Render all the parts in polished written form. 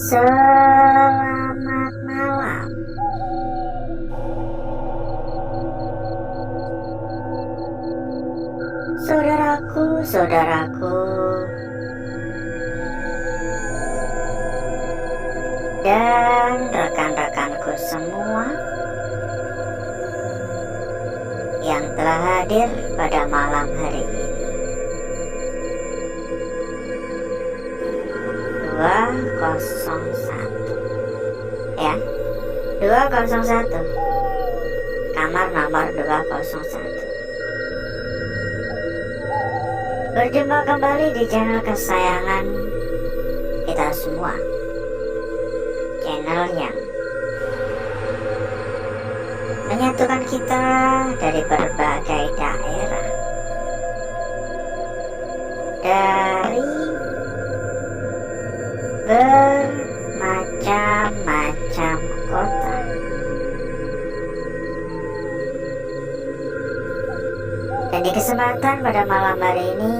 Selamat malam. Saudaraku dan rekan-rekanku semua yang telah hadir pada malam hari ini. 201 ya, 201, kamar nomor 201. Berjumpa kembali di channel kesayangan kita semua, channel yang menyatukan kita dari berbagai daerah, dari bermacam-macam kota. Dan di kesempatan pada malam hari ini,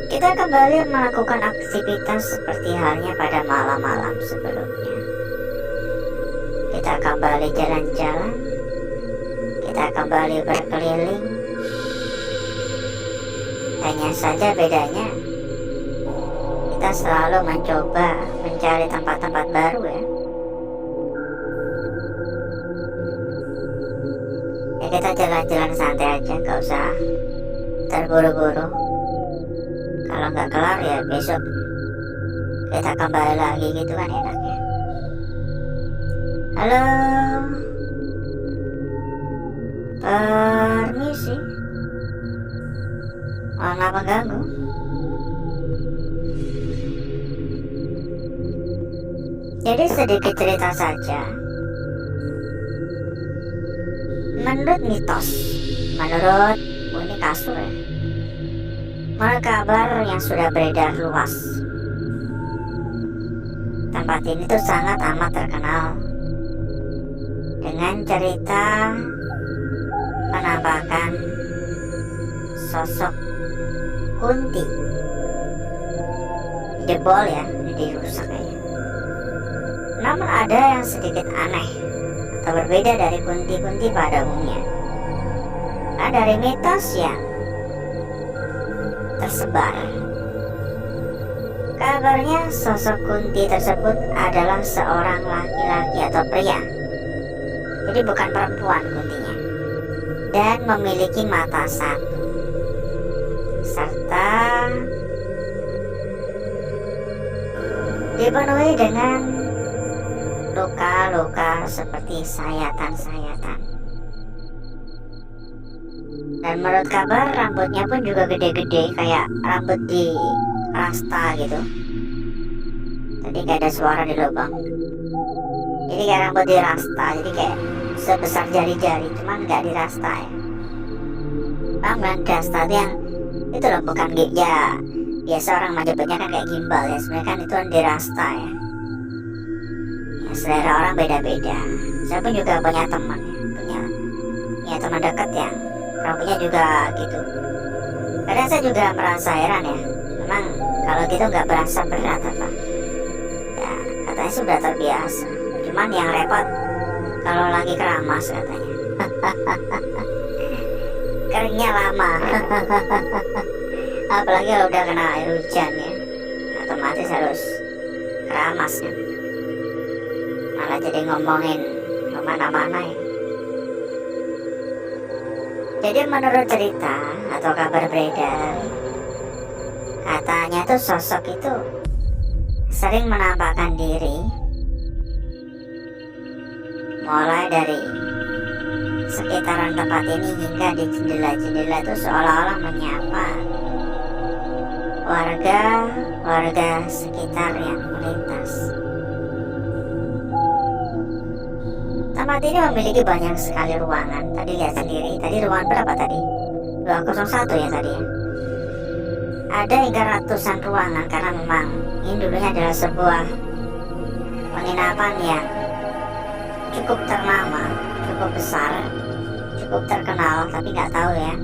kita kembali melakukan aktivitas seperti halnya pada malam-malam sebelumnya. Kita kembali jalan-jalan, kita kembali berkeliling. Hanya saja bedanya, kita selalu mencoba mencari tempat-tempat baru ya. Ya kita jalan-jalan santai aja, gak usah terburu-buru. Kalau nggak kelar ya besok kita kembali lagi gitu kan enaknya. Halo, permisi, mohon maaf mengganggu. Jadi sedikit cerita saja. Menurut mitos, menurut bunyi kasur ya, menurut kabar yang sudah beredar luas, tempat ini tuh sangat amat terkenal dengan cerita penampakan sosok Kunti. Jebol ya, jadi rusak kayaknya. Namun ada yang sedikit aneh atau berbeda dari Kunti-Kunti pada umumnya. Nah, dari mitos yang tersebar, kabarnya sosok Kunti tersebut adalah seorang laki-laki atau pria. Jadi bukan perempuan Kuntinya. Dan memiliki mata satu, serta dipenuhi dengan luka-luka seperti sayatan-sayatan. Dan menurut kabar rambutnya pun juga gede-gede, kayak rambut di rasta gitu. Tadi kayak ada suara di lubang. Jadi kayak rambut di rasta, jadi kayak sebesar jari-jari, cuman nggak di rasta ya. Bang, rasta itu yang itu loh, bukan ya biasa orang menyebutnya kan kayak gimbal ya, sebenarnya kan itu kan di rasta ya. Ya selera orang beda-beda. Saya pun juga punya teman ya, punya teman dekat yang rambutnya juga gitu. Kadang saya juga merasa heran ya, memang kalau gitu nggak berasa berat apa ya, katanya sudah terbiasa. Cuman yang repot kalau lagi keramas katanya. Keringnya lama. Apalagi kalau udah kena air hujan ya, otomatis harus keramas kan. Malah jadi ngomongin kemana-mana ya. Jadi menurut cerita atau kabar beredar, katanya tuh sosok itu sering menampakkan diri mulai dari sekitaran tempat ini hingga di jendela-jendela itu, seolah-olah menyapa warga sekitar yang melintas. Tempat ini memiliki banyak sekali ruangan. Tadi lihat sendiri, tadi ruangan berapa tadi? 201 ya tadi ya. Ada hingga ratusan ruangan karena memang ini dulunya adalah sebuah penginapan yang cukup ternama, cukup besar, cukup terkenal, tapi nggak tahu ya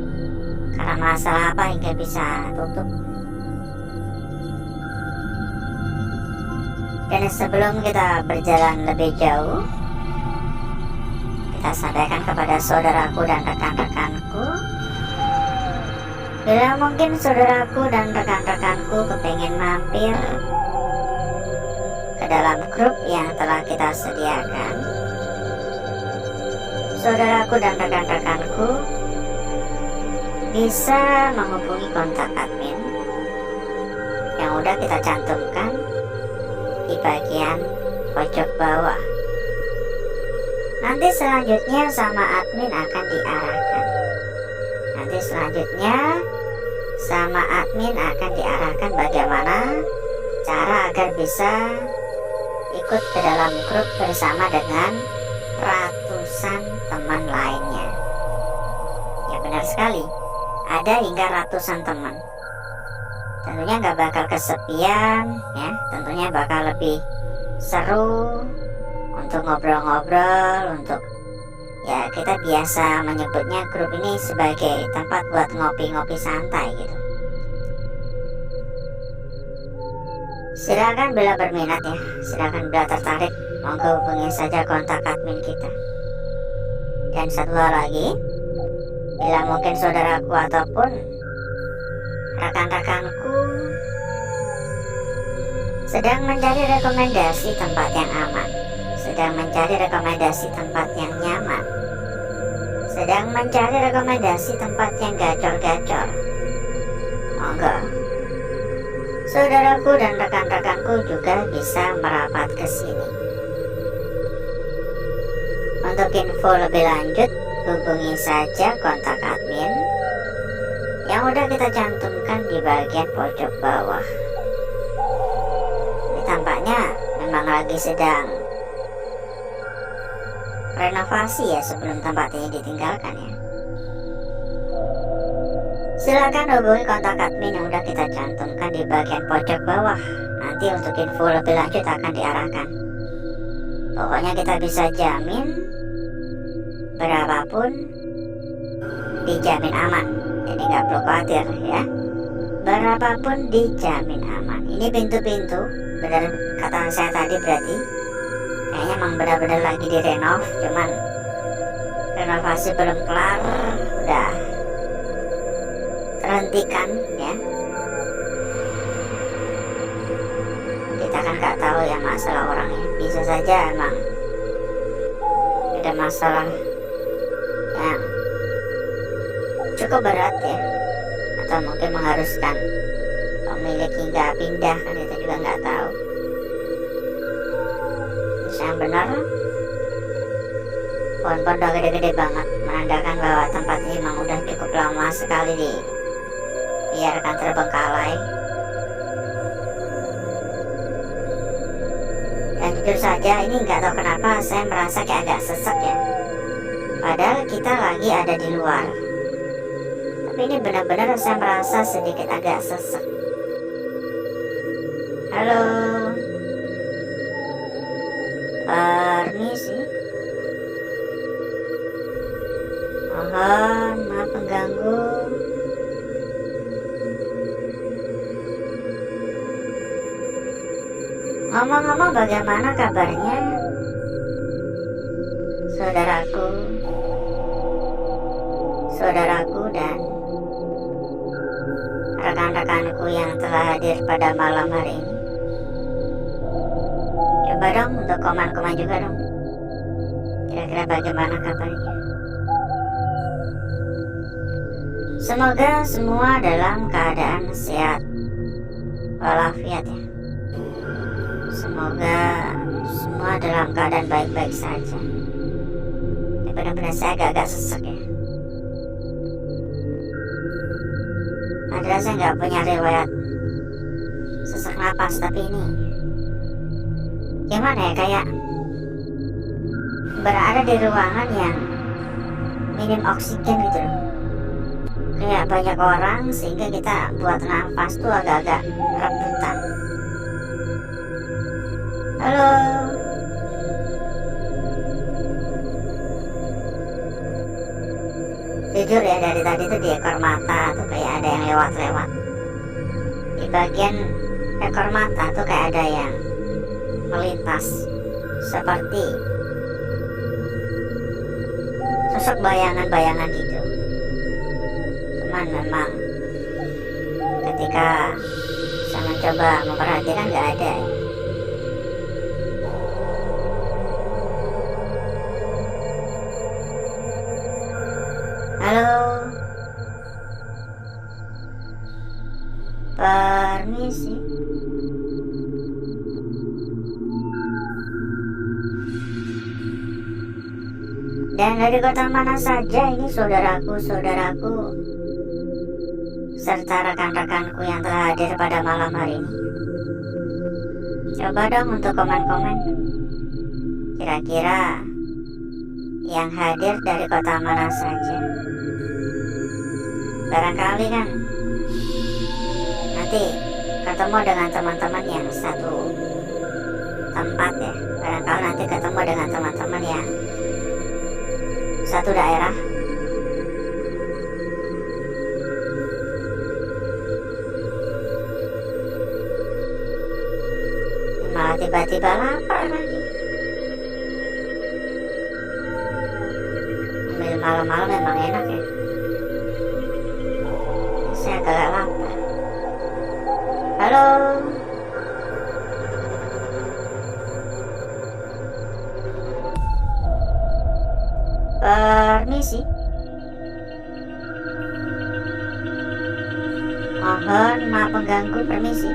karena masalah apa hingga bisa tutup. Dan sebelum kita berjalan lebih jauh, kita sampaikan kepada saudaraku dan rekan-rekanku, bila mungkin saudaraku dan rekan-rekanku kepengen mampir ke dalam grup yang telah kita sediakan, saudaraku dan rekan-rekanku bisa menghubungi kontak admin yang udah kita cantumkan di bagian pojok bawah. Nanti selanjutnya sama admin akan diarahkan. Bagaimana cara agar bisa ikut ke dalam grup bersama dengan ratusan teman lainnya. Ya benar sekali, ada hingga ratusan teman. Tentunya nggak bakal kesepian ya, tentunya bakal lebih seru untuk ngobrol-ngobrol, untuk ya kita biasa menyebutnya grup ini sebagai tempat buat ngopi-ngopi santai gitu. Silakan bila berminat ya, silakan bila tertarik, monggo hubungi saja kontak admin kita. Dan satu hal lagi, bila mungkin saudaraku ataupun rekan-rekanku sedang mencari rekomendasi tempat yang aman, sedang mencari rekomendasi tempat yang nyaman, sedang mencari rekomendasi tempat yang gacor-gacor, monggo saudaraku dan rekan-rekanku juga bisa merapat ke sini. Untuk info lebih lanjut, hubungi saja kontak admin yang udah kita cantumkan di bagian pojok bawah. Ini tampaknya memang lagi sedang renovasi ya sebelum tempat ini ditinggalkan ya. Silakan hubungi kontak admin yang udah kita cantumkan di bagian pojok bawah. Nanti untuk info lebih lanjut akan diarahkan. Pokoknya kita bisa jamin berapapun dijamin aman. Jadi nggak perlu khawatir ya. Berapapun dijamin aman. Ini pintu-pintu, benar kata saya tadi, berarti kayaknya emang benar-benar lagi direnov. Cuman renovasi belum kelar, udah terhentikan ya. Kita kan nggak tahu ya masalah orangnya. Bisa saja emang ada masalah yang cukup berat ya, atau mungkin mengharuskan pemilik hingga pindah, kan kita juga nggak tahu. Yang benar, pohon-pohon udah gede-gede banget, menandakan bahwa tempat ini memang udah cukup lama sekali dibiarkan terbengkalai. Dan jujur saja ini nggak tahu kenapa saya merasa kayak agak sesek ya, padahal kita lagi ada di luar. Tapi ini benar-benar saya merasa sedikit agak sesek. Halo, permisi, mohon maaf mengganggu. Ngomong-ngomong, bagaimana kabarnya saudaraku dan rekan-rekanku yang telah hadir pada malam hari ini? Coba dong untuk komen-komen juga dong, kira-kira bagaimana kabarnya. Semoga semua dalam keadaan sehat walafiat ya. Semoga semua dalam keadaan baik-baik saja. Ya, benar-benar saya agak sesek ya. Padahal saya nggak punya riwayat sesak napas, tapi ini gimana ya, kayak berada di ruangan yang minim oksigen gitu loh. Kayak banyak orang sehingga kita buat nafas tuh agak-agak rebutan. Halo, jujur ya, dari tadi tuh di ekor mata tuh kayak ada yang lewat-lewat. Di bagian ekor mata tuh kayak ada yang melintas seperti sosok bayangan-bayangan itu. Cuman memang ketika saya mencoba memperhatikan nggak ada. Halo, permisi. Dan dari kota mana saja ini saudaraku serta rekan-rekanku yang telah hadir pada malam hari ini? Coba dong untuk komen-komen. Kira-kira yang hadir dari kota mana saja? Barangkali kan nanti ketemu dengan teman-teman yang satu tempat ya. Barangkali nanti ketemu dengan teman-teman yang satu daerah. Malah tiba-tiba lapar lagi. Malam-malam memang enak ya. Saya agak lapar. Halo. Permisi. Mohon maaf mengganggu, permisi.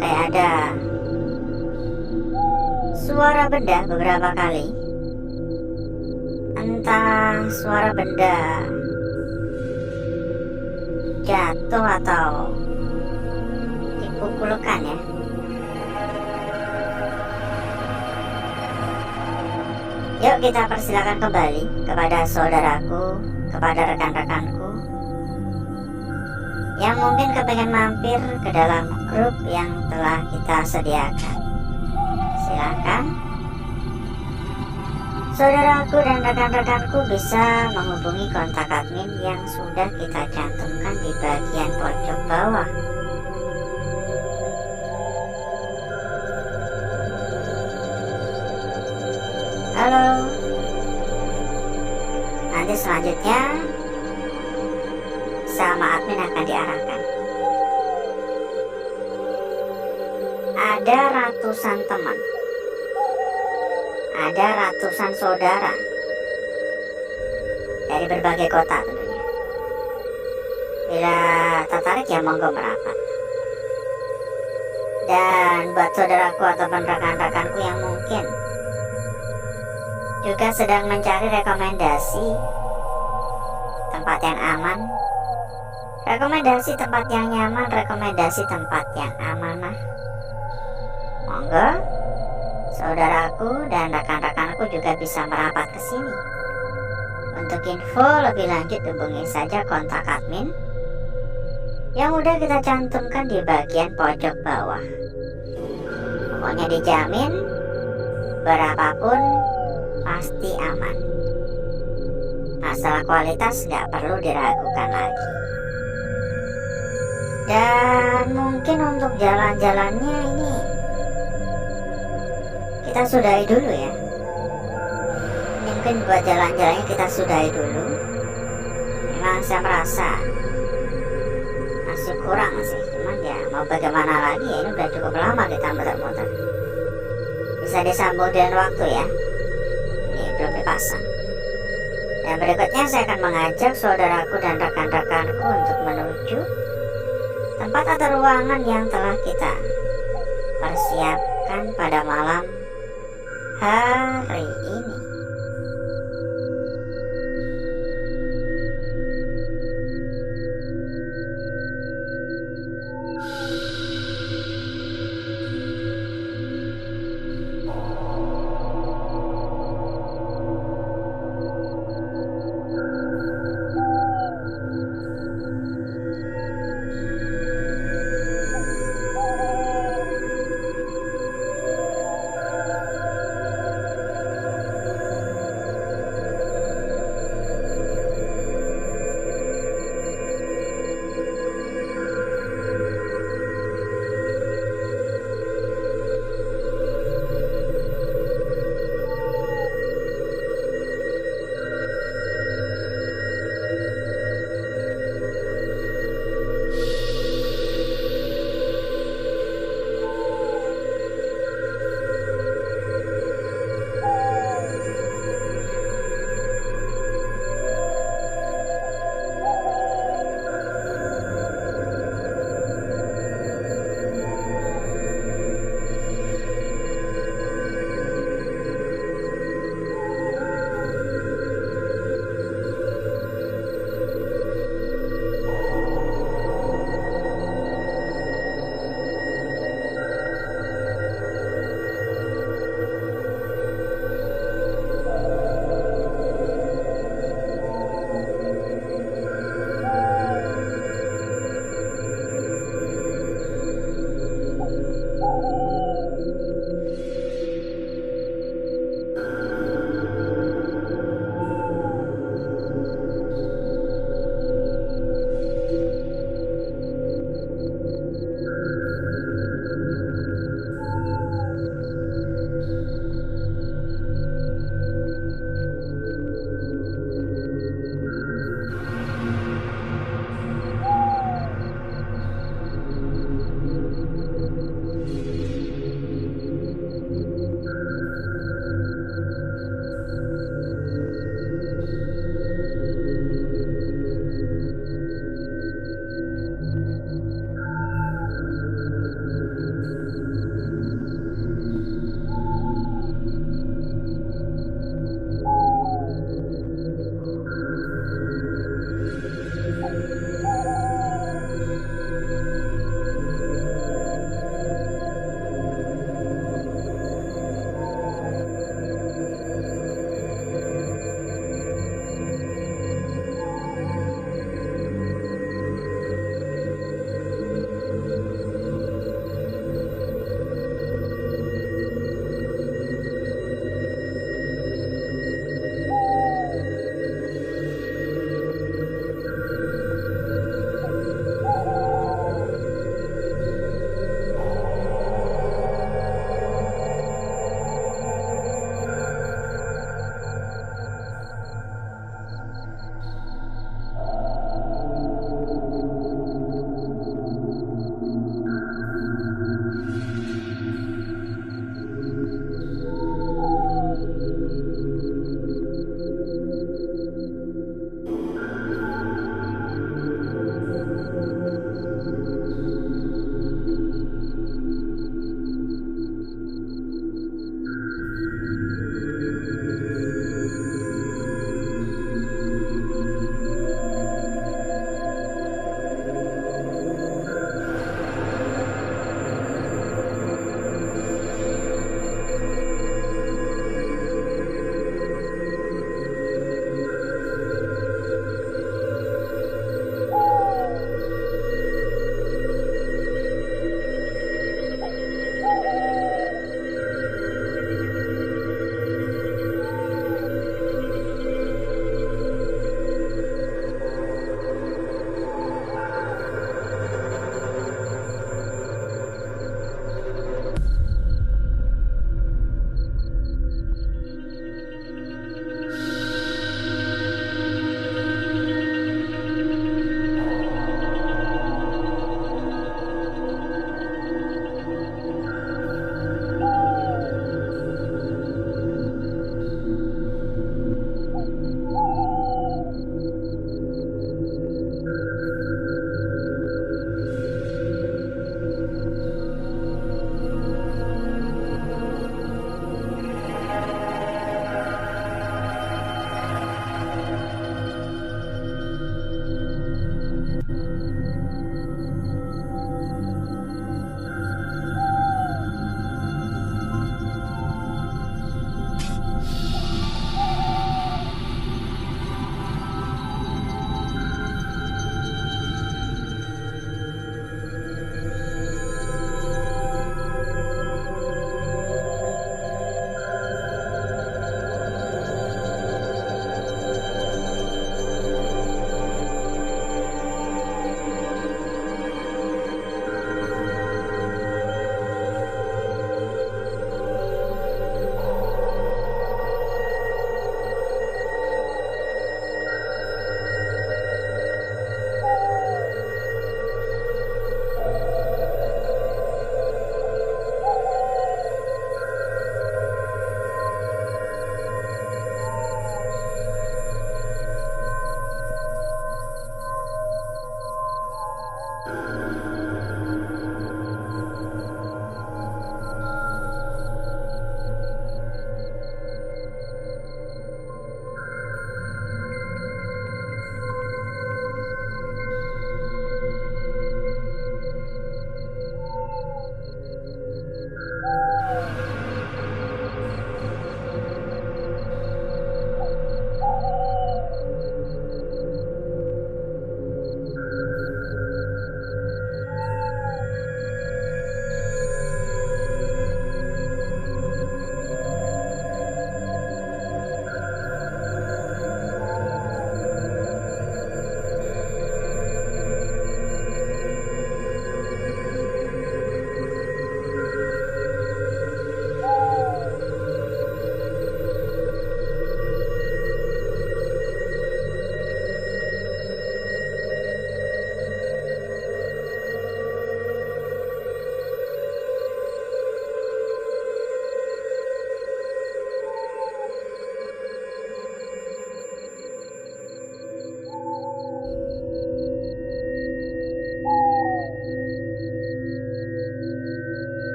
Kayak ada suara benda beberapa kali. Entah suara benda jatuh atau dipukul-pukulkan ya. Yuk kita persilakan kembali kepada saudaraku, kepada rekan-rekanku yang mungkin kepengen mampir ke dalam grup yang telah kita sediakan. Silakan saudaraku dan rekan-rekanku bisa menghubungi kontak admin yang sudah kita cantumkan di bagian pojok bawah. Halo. Nanti selanjutnya sama admin akan diarahkan. Ada ratusan teman, ada ratusan saudara dari berbagai kota tentunya. Bila tertarik ya monggo merapat. Dan buat saudaraku ataupun rekan-rekanku yang mungkin juga sedang mencari rekomendasi tempat yang aman, rekomendasi tempat yang nyaman, rekomendasi tempat yang amanah, monggo saudaraku dan rekan-rekanku juga bisa merapat ke sini. Untuk info lebih lanjut hubungi saja kontak admin yang udah kita cantumkan di bagian pojok bawah. Pokoknya dijamin berapapun pasti aman. Masalah kualitas nggak perlu diragukan lagi. Dan mungkin untuk jalan-jalannya ini kita sudahi dulu ya. Mungkin buat jalan-jalannya kita sudahi dulu. Memang saya merasa masih kurang sih. Cuman ya mau bagaimana lagi ya, ini udah cukup lama kita muter-muter. Bisa disambung dengan waktu ya. Ini belum dipasang. Dan berikutnya saya akan mengajak saudaraku dan rekan-rekanku untuk menuju tempat atau ruangan yang telah kita persiapkan pada malam hari ini.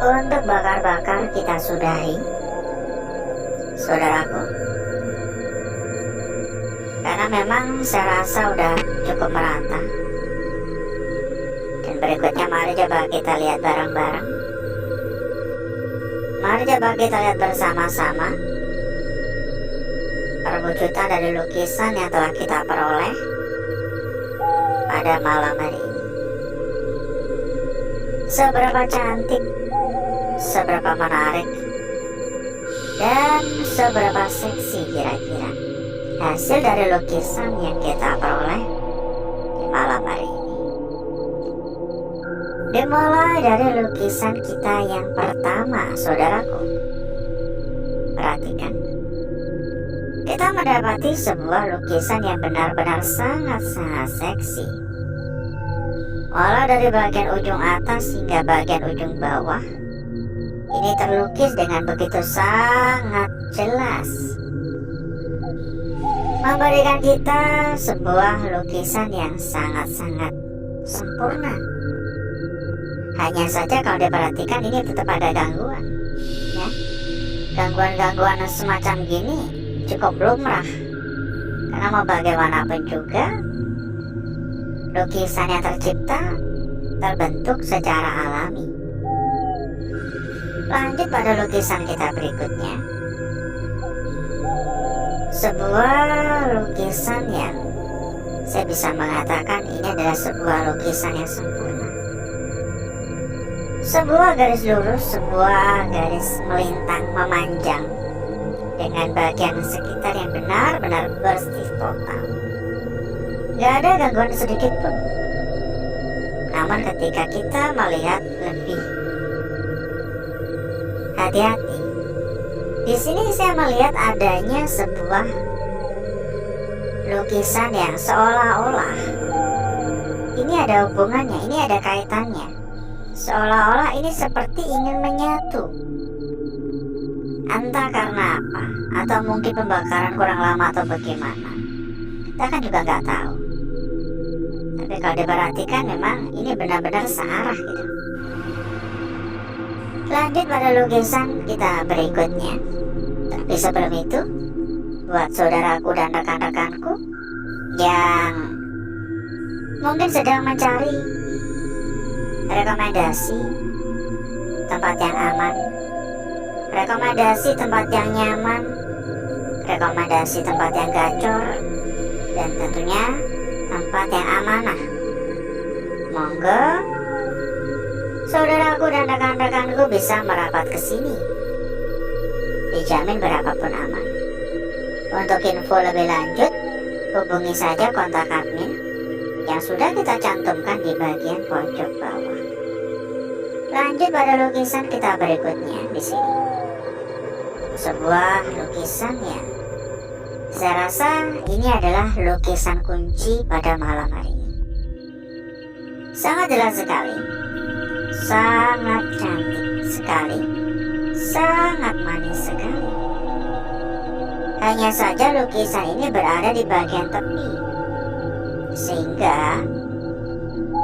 Untuk bakar-bakar kita sudahi, saudaraku, karena memang saya rasa udah cukup merata. Dan berikutnya mari coba kita lihat bareng-bareng. Mari coba kita lihat bersama-sama perwujudan dari lukisan yang telah kita peroleh pada malam hari ini. Seberapa cantik, seberapa menarik, dan seberapa seksi kira-kira hasil dari lukisan yang kita peroleh di malam hari ini. Dimulai dari lukisan kita yang pertama, saudaraku. Perhatikan, kita mendapati sebuah lukisan yang benar-benar sangat-sangat seksi. Walau dari bagian ujung atas hingga bagian ujung bawah, ini terlukis dengan begitu sangat jelas, memberikan kita sebuah lukisan yang sangat-sangat sempurna. Hanya saja kalau diperhatikan ini tetap ada gangguan, ya. Gangguan-gangguan semacam gini cukup lumrah, karena mau bagaimanapun juga lukisan yang tercipta terbentuk secara alami. Lanjut pada lukisan kita berikutnya. Sebuah lukisan yang saya bisa mengatakan ini adalah sebuah lukisan yang sempurna. Sebuah garis lurus, sebuah garis melintang memanjang dengan bagian sekitar yang benar-benar bersih total. Gak ada gangguan sedikit pun. Namun ketika kita melihat lebih hati-hati, di sini saya melihat adanya sebuah lukisan yang seolah-olah ini ada hubungannya, ini ada kaitannya. Seolah-olah ini seperti ingin menyatu. Entah karena apa, atau mungkin pembakaran kurang lama atau bagaimana, kita kan juga nggak tahu. Tapi kalau diperhatikan memang ini benar-benar searah gitu. Lanjut pada lukisan kita berikutnya. Tapi sebelum itu, buat saudaraku dan rekan-rekanku yang mungkin sedang mencari rekomendasi tempat yang aman, rekomendasi tempat yang nyaman, rekomendasi tempat yang gacor, dan tentunya tempat yang amanah. Monggo saudaraku dan rekan-rekanku bisa merapat ke sini. Dijamin berapapun aman. Untuk info lebih lanjut, hubungi saja kontak admin yang sudah kita cantumkan di bagian pojok bawah. Lanjut pada lukisan kita berikutnya di sini. Sebuah lukisan yang saya rasa ini adalah lukisan kunci pada malam hari ini. Sangat jelas sekali, sangat cantik sekali, sangat manis sekali. Hanya saja lukisan ini berada di bagian tepi, sehingga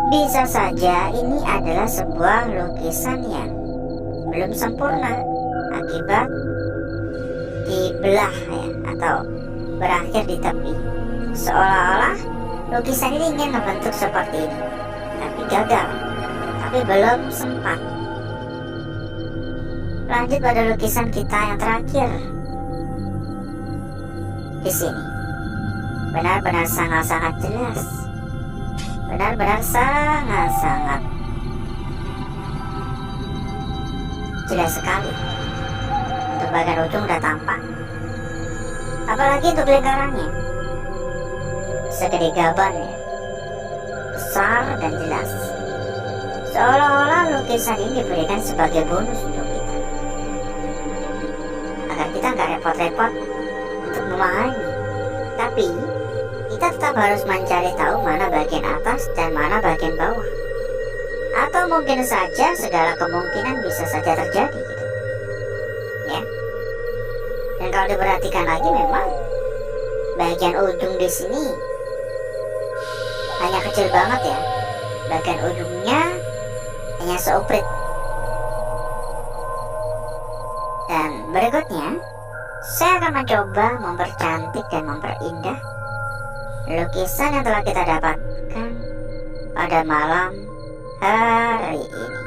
bisa saja ini adalah sebuah lukisan yang belum sempurna akibat dibelah ya, atau berakhir di tepi. Seolah-olah lukisan ini ingin membentuk seperti ini, tapi gagal, tapi belum sempat. Lanjut pada lukisan kita yang terakhir. Di sini benar-benar sangat-sangat jelas, benar-benar sangat-sangat jelas sekali. Untuk bagian ujung udah tampak, apalagi untuk lingkarannya segede gaban ya, besar dan jelas. Seolah-olah lukisan ini diberikan sebagai bonus untuk kita, agar kita nggak repot-repot untuk memahami. Tapi kita tetap harus mencari tahu mana bagian atas dan mana bagian bawah. Atau mungkin saja segala kemungkinan bisa saja terjadi gitu. Ya. Dan kalau diperhatikan lagi memang bagian ujung di sini hanya kecil banget ya. Bagian ujungnya hanya seuprit. Dan berikutnya saya akan mencoba mempercantik dan memperindah lukisan yang telah kita dapatkan pada malam hari ini.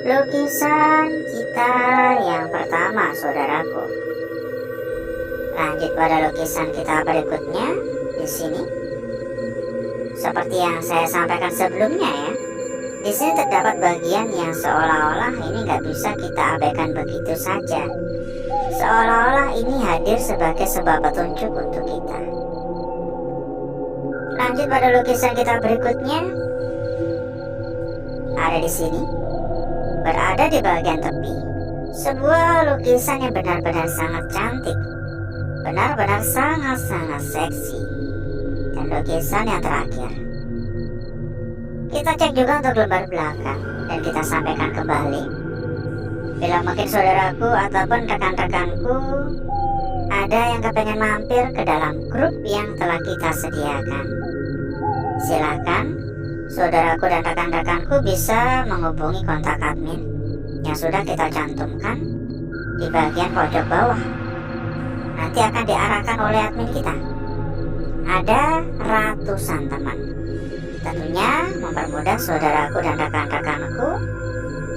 Lukisan kita yang pertama, saudaraku. Lanjut pada lukisan kita berikutnya di sini. Seperti yang saya sampaikan sebelumnya ya, di sini terdapat bagian yang seolah-olah ini nggak bisa kita abaikan begitu saja. Seolah-olah ini hadir sebagai sebuah petunjuk untuk kita. Lanjut pada lukisan kita berikutnya. Ada di sini, berada di bagian tepi, sebuah lukisan yang benar-benar sangat cantik, benar-benar sangat-sangat seksi. Dan lukisan yang terakhir, kita cek juga untuk lembar belakang dan kita sampaikan kembali. Bila mungkin saudaraku ataupun rekan-rekanku ada yang kepengen mampir ke dalam grup yang telah kita sediakan, silakan saudaraku dan rekan-rekanku bisa menghubungi kontak admin yang sudah kita cantumkan di bagian pojok bawah. Nanti akan diarahkan oleh admin kita. Ada ratusan teman. Tentunya mempermudah saudaraku dan rekan-rekanku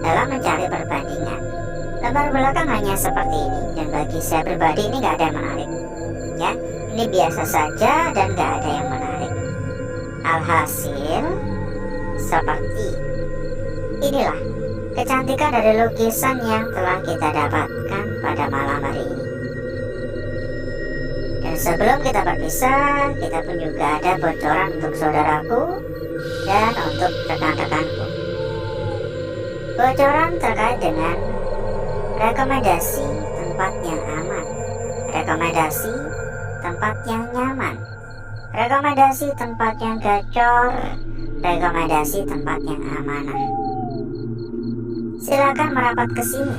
dalam mencari perbandingan. Lembar belakang hanya seperti ini, dan bagi saya pribadi ini gak ada yang menarik. Ya, ini biasa saja dan gak ada yang menarik. Alhasil, seperti inilah kecantikan dari lukisan yang telah kita dapatkan pada malam hari ini. Dan sebelum kita berpisah, kita pun juga ada bocoran untuk saudaraku dan untuk rekan-rekanku. Bocoran terkait dengan rekomendasi tempat yang aman, rekomendasi tempat yang nyaman, rekomendasi tempat yang gacor, rekomendasi tempat yang amanah. Silakan merapat ke sini.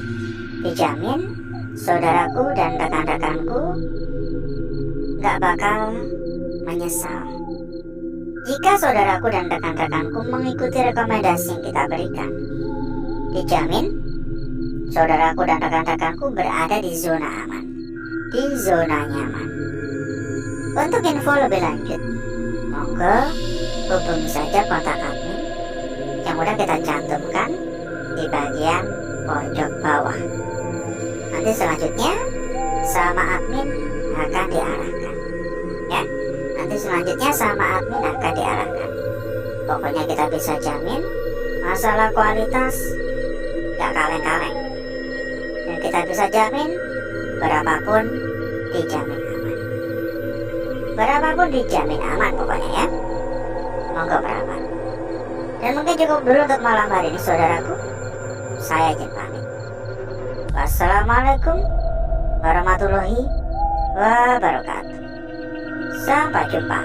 Dijamin saudaraku dan rekan-rekanku gak bakal menyesal jika saudaraku dan rekan-rekanku mengikuti rekomendasi yang kita berikan. Dijamin saudaraku dan rekan-rekanku berada di zona aman, di zona nyaman. Untuk info lebih lanjut, monggo hubungi saja kontak admin yang udah kita cantumkan di bagian pojok bawah. Nanti selanjutnya sama admin akan diarahkan. Ya, nanti selanjutnya sama admin akan diarahkan. Pokoknya kita bisa jamin masalah kualitas gak kaleng-kaleng. Dan kita bisa jamin berapapun dijamin aman. Berapapun dijamin aman pokoknya ya. Monggo berapat. Dan mungkin cukup dulu untuk malam hari ini saudaraku. Saya izin pamit. Wassalamualaikum warahmatullahi wabarakatuh. Sampai jumpa.